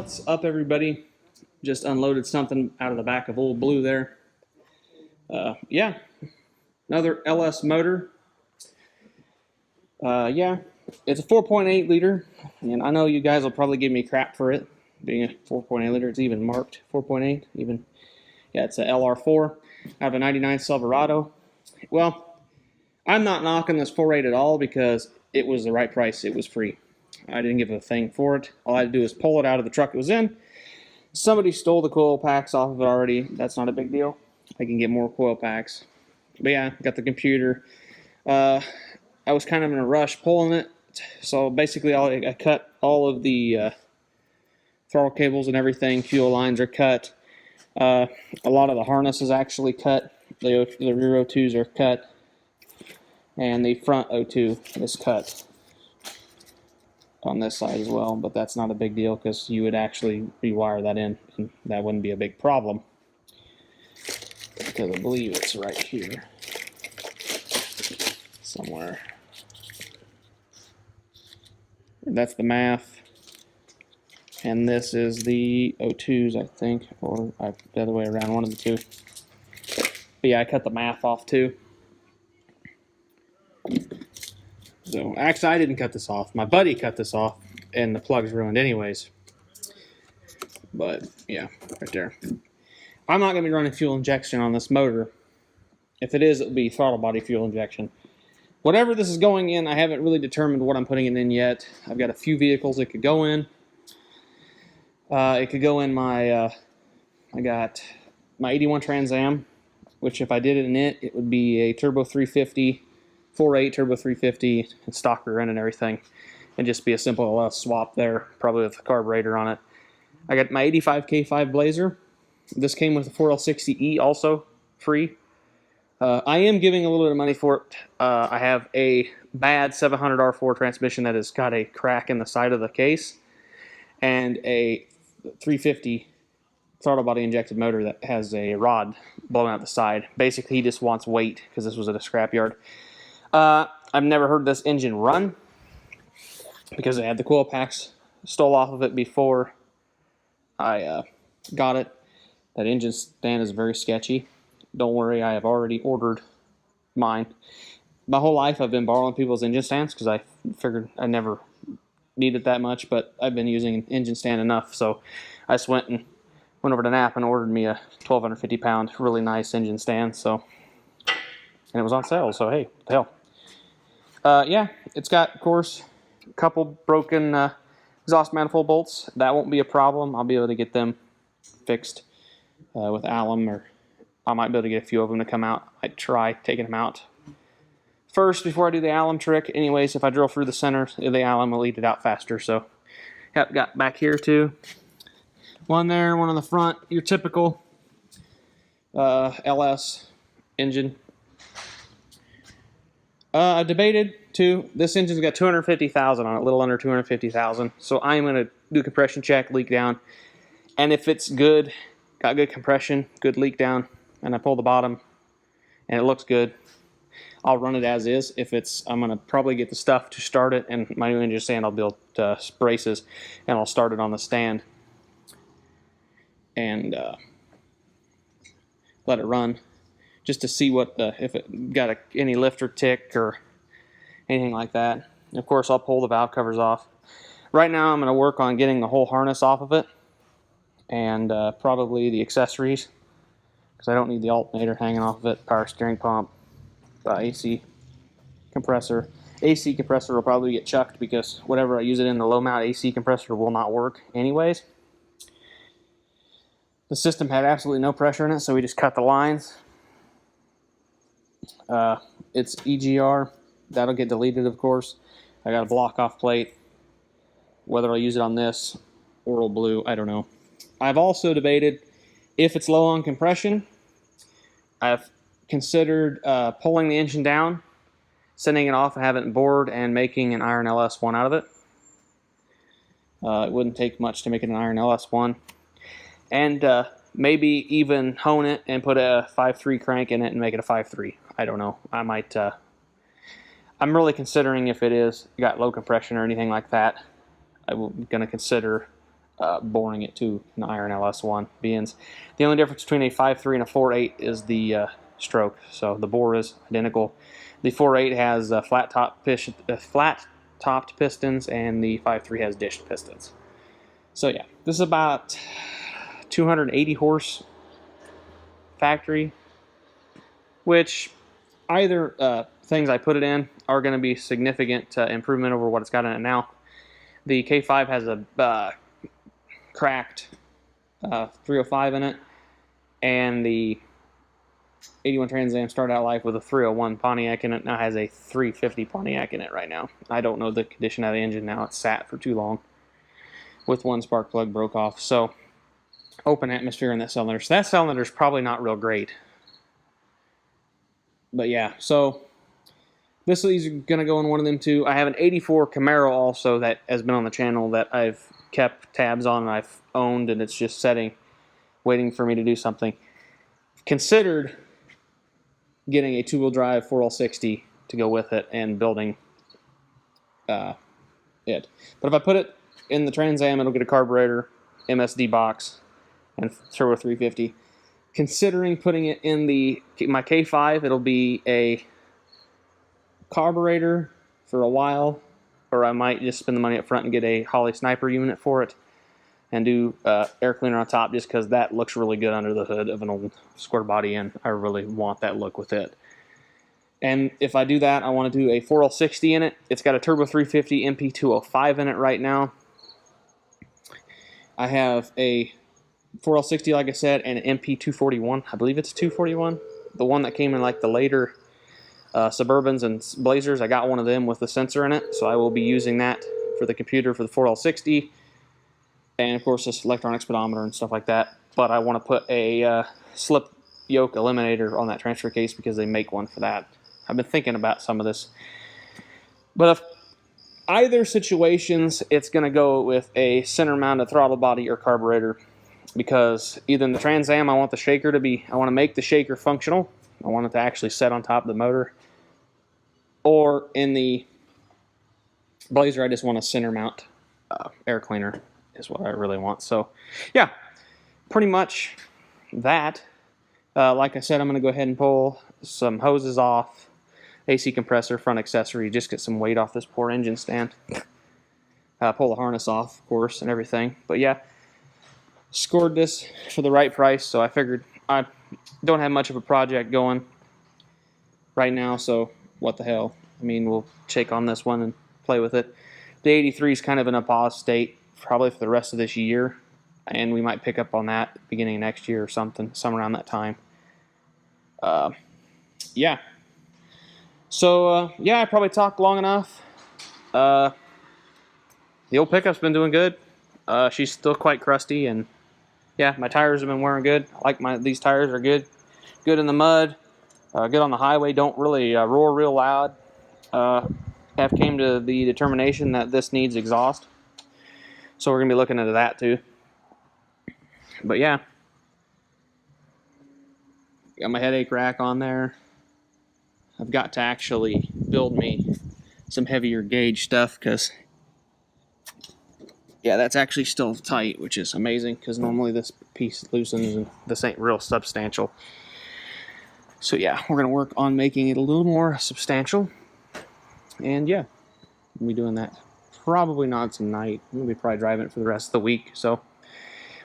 What's up, everybody? Just unloaded something out of the back of Old Blue there. Yeah, another LS motor. Yeah, it's a 4.8 liter, and I know you guys will probably give me crap for it being a 4.8 liter. It's even marked 4.8. Even yeah, it's a LR4 out of a '99 Silverado. Well, I'm not knocking this 4.8 at all because it was the right price. It was free. I didn't give a thing for it. All I had to do is pull it out of the truck it was in. Somebody stole the coil packs off of it already. That's not a big deal. I can get more coil packs. But yeah, got the computer. I was kind of in a rush pulling it. So basically I cut all of the throttle cables and everything. Fuel lines are cut. A lot of the harness is actually cut. The rear O2s are cut. And the front O2 is cut on this side as well, but that's not a big deal because you would actually rewire that in and that wouldn't be a big problem because I believe it's right here somewhere. That's the math, and this is the O2s, I think, or the other way around, one of the two. But yeah, I cut the math off too. So actually I didn't cut this off, my buddy cut this off and the plug's ruined anyways. But yeah, right there. I'm not going to be running fuel injection on this motor. If it is, it'll be throttle body fuel injection. Whatever this is going in, I haven't really determined what I'm putting it in yet. I've got a few vehicles it could go in. It could go in my, I got my 81 Trans Am, which if I did it in it, it would be a turbo 350, 4.8 turbo 350, and stock rear end and everything. And just be a simple swap there, probably with a carburetor on it. I got my 85 K5 Blazer. This came with a 4L60E also, free. I am giving a little bit of money for it. I have a bad 700 R4 transmission that has got a crack in the side of the case, and a 350 throttle body injected motor that has a rod blowing out the side. Basically, he just wants weight because this was at a scrapyard. I've never heard this engine run because I had the coil packs stole off of it before I got it. That engine stand is very sketchy. Don't worry, I have already ordered mine. My whole life I've been borrowing people's engine stands because I figured I never needed that much, but I've been using an engine stand enough, so I just went over to Napa and ordered me a 1,250 pound really nice engine stand. So, and it was on sale, so hey, what the hell. Yeah, it's got, of course, a couple broken exhaust manifold bolts. That won't be a problem. I'll be able to get them fixed with alum, or I might be able to get a few of them to come out. I'd try taking them out first before I do the alum trick. Anyways, if I drill through the center, the alum will eat it out faster. So, yep, got back here too. One there, one on the front. Your typical LS engine. I debated too. This engine's got 250,000 on it, a little under 250,000. So I'm going to do a compression check, leak down. And if it's good, got good compression, good leak down, and I pull the bottom and it looks good, I'll run it as is. If it's, I'm going to probably get the stuff to start it, and my new engine stand I'll build braces, and I'll start it on the stand and let it run just to see what if it got any lift or tick or anything like that. And of course, I'll pull the valve covers off. Right now, I'm going to work on getting the whole harness off of it, and probably the accessories, because I don't need the alternator hanging off of it, power steering pump, AC compressor. AC compressor will probably get chucked because whatever I use it in, the low mount AC compressor will not work anyways. The system had absolutely no pressure in it, so we just cut the lines. It's EGR. That'll get deleted, of course. I got a block off plate. Whether I'll use it on this or Old Blue, I don't know. I've also debated if it's low on compression. I've considered pulling the engine down, sending it off and having it bored, and making an iron LS1 out of it. It wouldn't take much to make it an iron LS1. And maybe even hone it and put a 5.3 crank in it and make it a 5.3. I don't know. I might. I'm really considering if it is got low compression or anything like that. I'm going to consider boring it to an iron LS1 beans. The only difference between a 5.3 and a 4.8 is the stroke. So the bore is identical. The 4.8 has flat-topped pistons, and the 5.3 has dished pistons. So yeah, this is about 280 horse factory, which either things I put it in are going to be significant improvement over what it's got in it now. The K5 has a cracked 305 in it, and the 81 Trans Am started out life with a 301 Pontiac in it. Now has a 350 Pontiac in it right now. I don't know the condition of the engine now. It's sat for too long with one spark plug broke off. So open atmosphere in that cylinder. So that cylinder is probably not real great. But yeah, so this is going to go in one of them too. I have an 84 Camaro also that has been on the channel that I've kept tabs on and I've owned, and it's just sitting, waiting for me to do something. Considered getting a two-wheel drive 4L60 to go with it and building it. But if I put it in the Trans Am, it'll get a carburetor, MSD box, and turbo 350. Considering putting it in my K5, it'll be a carburetor for a while, or I might just spend the money up front and get a Holley Sniper unit for it and do air cleaner on top, just because that looks really good under the hood of an old square body, and I really want that look with it. And if I do that, I want to do a 4L60 in it. It's got a turbo 350 MP205 in it right now. I have a 4L60, like I said, and an MP241. I believe it's 241. The one that came in like the later Suburbans and Blazers. I got one of them with the sensor in it, so I will be using that for the computer for the 4L60. And of course this electronic speedometer and stuff like that. But I want to put a slip yoke eliminator on that transfer case because they make one for that. I've been thinking about some of this. But if either situations, it's going to go with a center mounted throttle body or carburetor, because either in the Trans Am I want the shaker to be, I want to make the shaker functional. I want it to actually set on top of the motor. Or in the Blazer, I just want a center mount air cleaner is what I really want. So yeah, pretty much that. Like I said, I'm going to go ahead and pull some hoses off, AC compressor, front accessory, just get some weight off this poor engine stand. Pull the harness off, of course, and everything. But yeah, scored this for the right price, so I figured I don't have much of a project going right now, so what the hell. I mean, we'll shake on this one and play with it. The 83 is kind of in a pause state, probably for the rest of this year, and we might pick up on that beginning of next year or something, somewhere around that time. Yeah. So, yeah, I probably talked long enough. The old pickup's been doing good. She's still quite crusty, and yeah, my tires have been wearing good. I like these tires are good. Good in the mud, good on the highway, don't really roar real loud. Have came to the determination that this needs exhaust. So we're going to be looking into that too. But yeah. Got my headache rack on there. I've got to actually build me some heavier gauge stuff because, yeah, that's actually still tight, which is amazing because normally this piece loosens and this ain't real substantial. So yeah, we're going to work on making it a little more substantial. And yeah, we'll be doing that. Probably not tonight. We'll be probably driving it for the rest of the week. So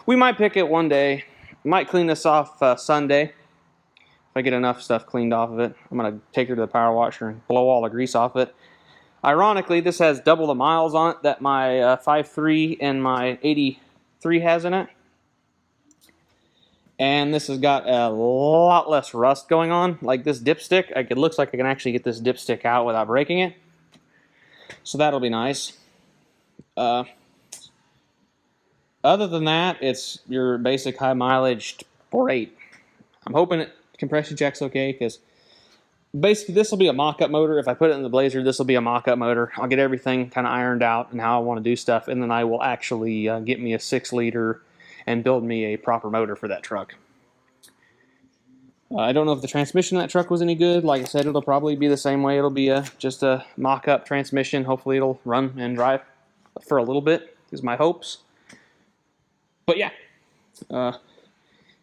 we might pick it one day. Might clean this off Sunday. If I get enough stuff cleaned off of it, I'm going to take her to the power washer and blow all the grease off it. Ironically, this has double the miles on it that my 5.3 and my 83 has in it. And this has got a lot less rust going on. Like this dipstick, it looks like I can actually get this dipstick out without breaking it. So that'll be nice. Other than that, it's your basic high mileage 4.8. I'm hoping compression check's okay, because basically this will be a mock-up motor. If I put it in the Blazer, this will be a mock-up motor. I'll get everything kind of ironed out and how I want to do stuff, and then I will actually get me a 6-liter and build me a proper motor for that truck. I don't know if the transmission of that truck was any good. Like I said, it'll probably be the same way. It'll be just a mock-up transmission. Hopefully it'll run and drive for a little bit, is my hopes. But yeah,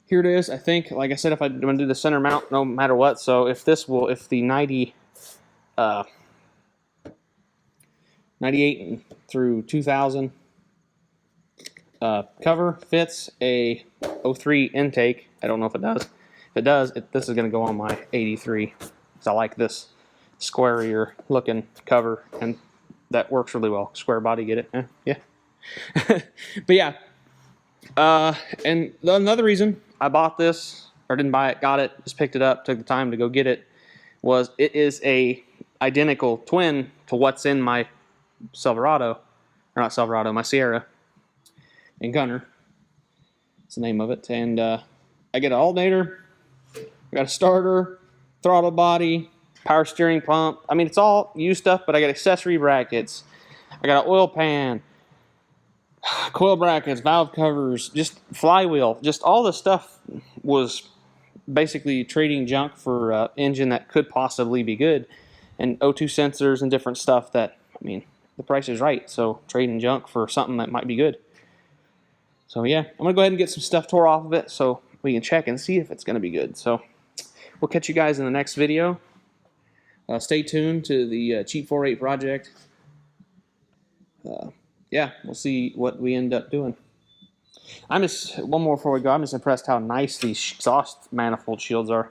here it is. I think, like I said, if I'm going to do the center mount, no matter what. So if the 98 through 2000 cover fits a 03 intake, I don't know if it does. If it does, this is going to go on my 83. So I like this squarier looking cover, and that works really well. Square body, get it? Yeah. But yeah. And another reason I bought this, or didn't buy it, got it, just picked it up, took the time to go get it, was it is a identical twin to what's in my Silverado, or not Silverado, my Sierra and Gunner. That's the name of it. And I get an alternator, I got a starter, throttle body, power steering pump. I mean, it's all used stuff, but I got accessory brackets. I got an oil pan, coil brackets, valve covers, just flywheel. Just all the stuff was basically trading junk for engine that could possibly be good. And O2 sensors and different stuff that, I mean, the price is right. So trading junk for something that might be good. So yeah, I'm going to go ahead and get some stuff tore off of it so we can check and see if it's going to be good. So we'll catch you guys in the next video. Stay tuned to the Cheap 48 project. Yeah, we'll see what we end up doing. I'm just, one more before we go, I'm just impressed how nice these exhaust manifold shields are.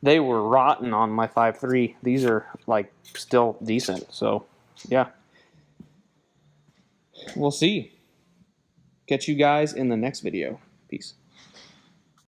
They were rotten on my 5.3. These are like still decent. So yeah, we'll see. Catch you guys in the next video. Peace.